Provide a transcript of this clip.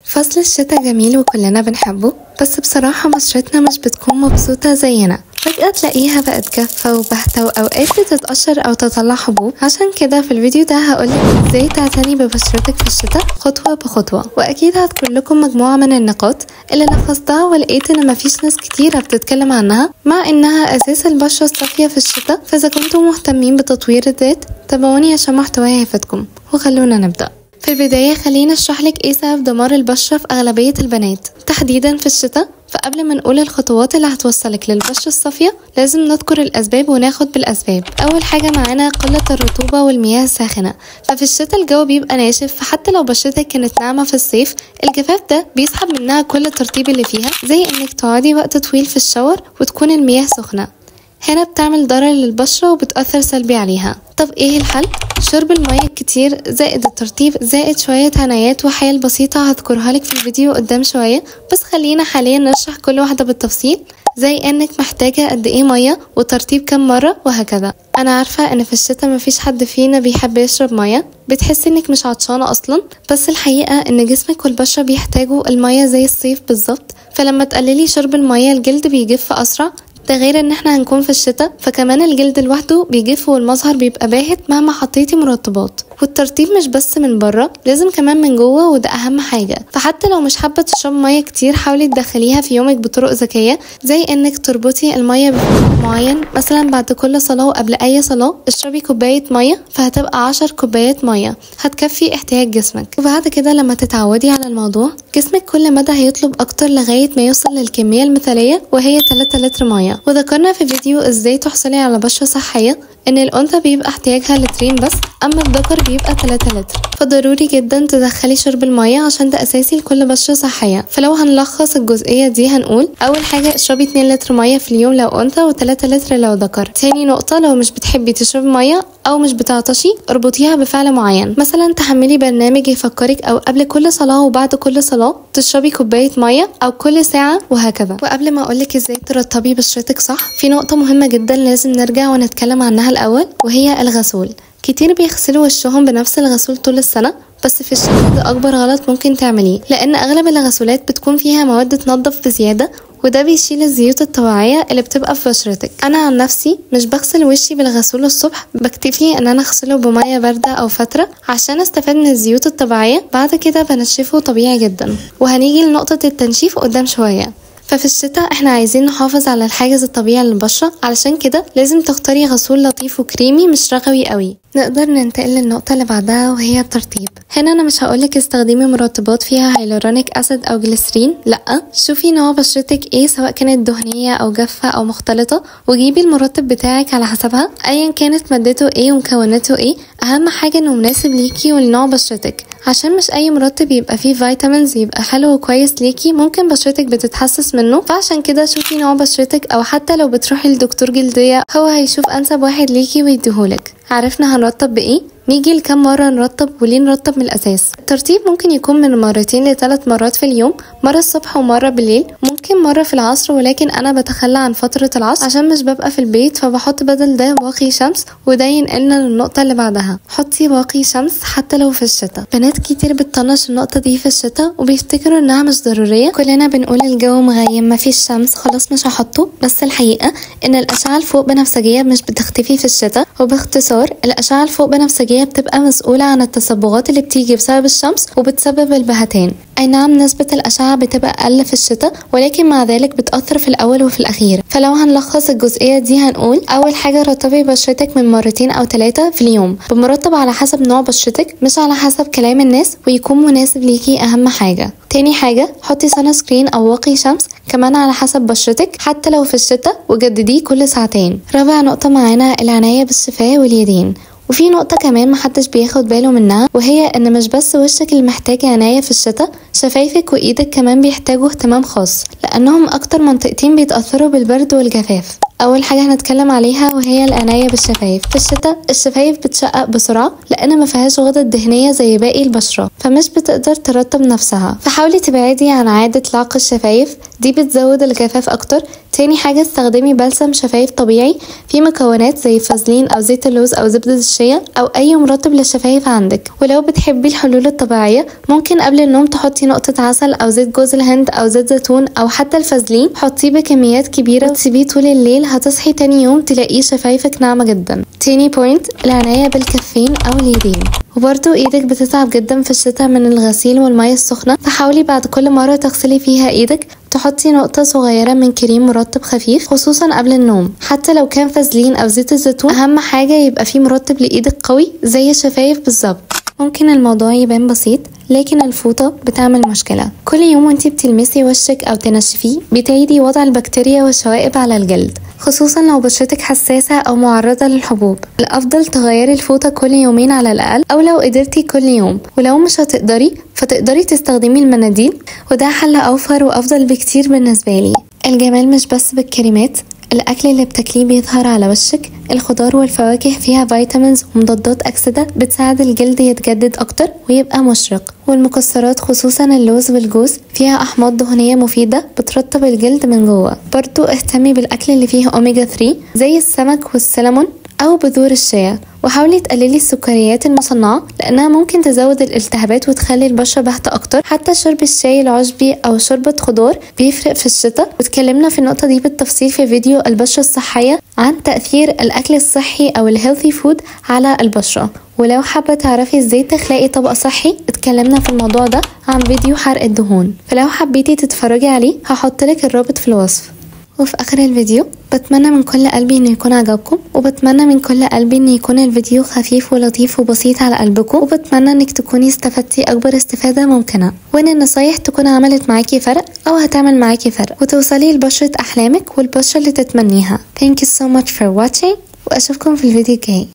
فصل الشتاء جميل وكلنا بنحبه، بس بصراحة بشرتنا مش بتكون مبسوطة زينا. فجأة تلاقيها بقت جافة وبهتة وأوقات بتتقشر أو تطلع حبوب. عشان كده في الفيديو ده هقولك ازاي تعتني ببشرتك في الشتاء خطوة بخطوة، وأكيد هتكون لكم مجموعة من النقاط اللي لخصتها ولقيت إن مفيش ناس كتيرة بتتكلم عنها، مع إنها أساس البشرة الصافية في الشتاء. فإذا كنتم مهتمين بتطوير الذات تابعوني عشان محتواي هيفيدكم، وخلونا نبدأ. في البداية خلينا اشرحلك ايه سبب دمار البشرة في أغلبية البنات تحديدا في الشتاء. فقبل ما نقول الخطوات اللي هتوصلك للبشرة الصافية لازم نذكر الأسباب وناخد بالأسباب. أول حاجة معانا قلة الرطوبة والمياه الساخنة. ففي الشتاء الجو بيبقى ناشف، فحتى لو بشرتك كانت ناعمة في الصيف الجفاف ده بيسحب منها كل الترطيب اللي فيها، زي انك تقعدي وقت طويل في الشاور وتكون المياه سخنة. هنا بتعمل ضرر للبشرة وبتأثر سلبي عليها. طب ايه الحل؟ شرب المياه الكتير زائد الترطيب زائد شوية عنايات وحيل بسيطة هذكرها لك في الفيديو قدام شوية، بس خلينا حاليا نشرح كل واحدة بالتفصيل، زي انك محتاجة قد ايه مية وترطيب كم مرة وهكذا. انا عارفة ان في الشتاء مفيش حد فينا بيحب يشرب مية، بتحسي انك مش عطشانة اصلا، بس الحقيقة ان جسمك والبشرة بيحتاجوا المية زي الصيف بالظبط. فلما تقللي شرب المية الجلد بيجف اسرع، ده غير ان احنا هنكون في الشتاء فكمان الجلد لوحده بيجف والمظهر بيبقى باهت مهما حطيتي مرطبات. والترطيب مش بس من بره، لازم كمان من جوه، وده اهم حاجه. فحتى لو مش حابه تشربي ميه كتير حاولي تدخليها في يومك بطرق ذكيه، زي انك تربطي الميه بوقت معين، مثلا بعد كل صلاه وقبل اي صلاه اشربي كوبايه ميه، فهتبقى 10 كوبايات ميه هتكفي احتياج جسمك. وبعد كده لما تتعودي على الموضوع جسمك كل مدى هيطلب اكتر لغايه ما يوصل للكميه المثاليه وهي 3 لتر ميه. وذكرنا في فيديو ازاي تحصلي على بشرة صحية ان الانثى بيبقى احتياجها لترين بس، اما الذكر بيبقى 3 لتر. فضروري جدا تدخلي شرب المية عشان ده اساسي لكل بشرة صحية. فلو هنلخص الجزئية دي هنقول اول حاجة اشربي 2 لتر مية في اليوم لو انثى و3 لتر لو ذكر. تاني نقطة، لو مش بتحبي تشربي مية او مش بتعطشي اربطيها بفعل معين، مثلا تحملي برنامج يفكرك او قبل كل صلاة وبعد كل صلاة تشربي كوباية مية او كل ساعة وهكذا. وقبل ما اقولك ازاي ترطبي بشرتك صح، في نقطة مهمة جدا لازم نرجع ونتكلم عنها الاول، وهي الغسول. كتير بيغسلوا وشهم بنفس الغسول طول السنة، بس في الشتاء ده اكبر غلط ممكن تعمليه، لان اغلب الغسولات بتكون فيها مواد تنظف بزيادة، وده بيشيل الزيوت الطبيعية اللي بتبقى في بشرتك. انا عن نفسي مش بغسل وشي بالغسول الصبح، بكتفي ان انا اغسله بمية باردة او فترة عشان استفاد من الزيوت الطبيعية، بعد كده بنشفه طبيعي جدا. وهنيجي لنقطة التنشيف قدام شوية. ففي الشتاء احنا عايزين نحافظ على الحاجز الطبيعي للبشرة، علشان كده لازم تختاري غسول لطيف وكريمي مش رغوي قوي. نقدر ننتقل للنقطة اللي بعدها وهي الترطيب. هنا انا مش هقولك استخدمي مرطبات فيها هيلورونيك اسيد او جليسرين، لا، شوفي نوع بشرتك ايه، سواء كانت دهنية او جافة او مختلطة، وجيبي المرطب بتاعك على حسبها ايا كانت مادته ايه ومكوناته ايه. اهم حاجة انه مناسب ليكي ولنوع بشرتك، عشان مش اي مرطب يبقى فيه فيتامينز يبقى حلو وكويس ليكي، ممكن بشرتك بتتحسس منه. فعشان كده شوفي نوع بشرتك، او حتى لو بتروحي لدكتور جلدية هو هيشوف انسب واحد ليكي ويديهولك. عرفنا هنرطب بايه؟ نيجي لكم مرة نرطب وليه نرطب من الأساس. الترطيب ممكن يكون من 2 ل3 مرات في اليوم، مرة الصبح ومرة بالليل، ممكن مرة في العصر، ولكن أنا بتخلى عن فترة العصر عشان مش ببقى في البيت، فبحط بدل ده واقي شمس. وده ينقلنا للنقطة اللي بعدها، حطي واقي شمس حتى لو في الشتاء. بنات كتير بتطنش النقطة دي في الشتاء وبيفتكروا انها مش ضرورية، كلنا بنقول الجو مغيم مفيش شمس خلاص مش هحطه، بس الحقيقة ان الأشعة الفوق بنفسجية مش بتختفي في الشتاء. وباختصار الأشعة الفوق بنفسجية بتبقى مسؤولة عن التصبغات اللي بتيجي بسبب الشمس وبتسبب البهتان. اي نعم نسبة الأشعة بتبقى أقل في الشتاء، ولكن مع ذلك بتأثر في الأول وفي الأخير. فلو هنلخص الجزئية دي هنقول أول حاجة رطبي بشرتك من 2 أو 3 في اليوم بمرطب على حسب نوع بشرتك مش على حسب كلام الناس، ويكون مناسب ليكي أهم حاجة. تاني حاجة حطي سان سكرين أو واقي شمس كمان على حسب بشرتك حتى لو في الشتاء، وجدديه كل ساعتين. رابع نقطة معانا العناية بالشفاه واليدين. وفي نقطة كمان محدش بياخد باله منها، وهي ان مش بس وشك اللي محتاج عناية في الشتاء، شفايفك وايدك كمان بيحتاجوا اهتمام خاص، لانهم اكتر منطقتين بيتأثروا بالبرد والجفاف. اول حاجة هنتكلم عليها وهي العناية بالشفايف. في الشتاء الشفايف بتشقق بسرعة لان ما فيهاش غدد دهنية زي باقي البشرة، فمش بتقدر ترطب نفسها. فحاولي تبعدي عن عادة لعق الشفايف، دي بتزود الجفاف اكتر. تاني حاجة استخدمي بلسم شفايف طبيعي فيه مكونات زي فازلين او زيت اللوز او زبدة الشيا او اي مرطب للشفايف عندك. ولو بتحبي الحلول الطبيعية ممكن قبل النوم تحطي نقطة عسل او زيت جوز الهند او زيت زيتون او حتى الفازلين، حطيه بكميات كبيرة وتسيبيه طول الليل، هتصحي تاني يوم تلاقيه شفايفك ناعمة جدا. تاني بوينت، العناية بالكفين او اليدين. وبرضو ايدك بتتعب جدا في الشتاء من الغسيل والمية السخنة، فحاولي بعد كل مرة تغسلي فيها ايدك تحطي نقطة صغيرة من كريم مرطب خفيف خصوصا قبل النوم، حتى لو كان فازلين او زيت الزيتون. اهم حاجة يبقى فيه مرطب لايدك قوي زي الشفايف بالظبط. ممكن الموضوع يبان بسيط لكن الفوطة بتعمل مشكلة. كل يوم وانتي بتلمسي وشك او تنشفيه بتعيدي وضع البكتيريا والشوائب على الجلد، خصوصا لو بشرتك حساسة او معرضة للحبوب. الافضل تغيري الفوطة كل يومين على الاقل، او لو قدرتي كل يوم، ولو مش هتقدري فتقدري تستخدمي المناديل، وده حل اوفر وافضل بكتير بالنسبة لي. الجمال مش بس بالكريمات، الاكل اللي بتاكليه بيظهر على وشك. الخضار والفواكه فيها فيتامينز ومضادات اكسدة بتساعد الجلد يتجدد اكتر ويبقى مشرق. والمكسرات خصوصا اللوز والجوز فيها احماض دهنية مفيدة بترطب الجلد من جوه. برضو اهتمي بالاكل اللي فيه اوميجا 3 زي السمك والسلمون او بذور الشيا، وحاولي تقللي السكريات المصنعة لانها ممكن تزود الالتهابات وتخلي البشرة باهتة اكتر. حتى شرب الشاي العشبي او شوربة خضار بيفرق في الشتاء، واتكلمنا في النقطة دي بالتفصيل في فيديو البشرة الصحية عن تأثير الاكل الصحي او الهيلثي فود على البشرة. ولو حابة تعرفي ازاي تخلقي طبق صحي اتكلمنا في الموضوع ده عن فيديو حرق الدهون، فلو حبيتي تتفرجي عليه هحطلك الرابط في الوصف. وفي اخر الفيديو بتمنى من كل قلبي انه يكون عجبكم، وبتمنى من كل قلبي ان يكون الفيديو خفيف ولطيف وبسيط على قلبكم، وبتمنى انك تكوني استفدتي اكبر استفادة ممكنة، وان النصايح تكون عملت معاكي فرق او هتعمل معاكي فرق، وتوصلي لبشرة احلامك والبشرة اللي تتمنيها. Thank you so much for watching، واشوفكم في الفيديو الجاي.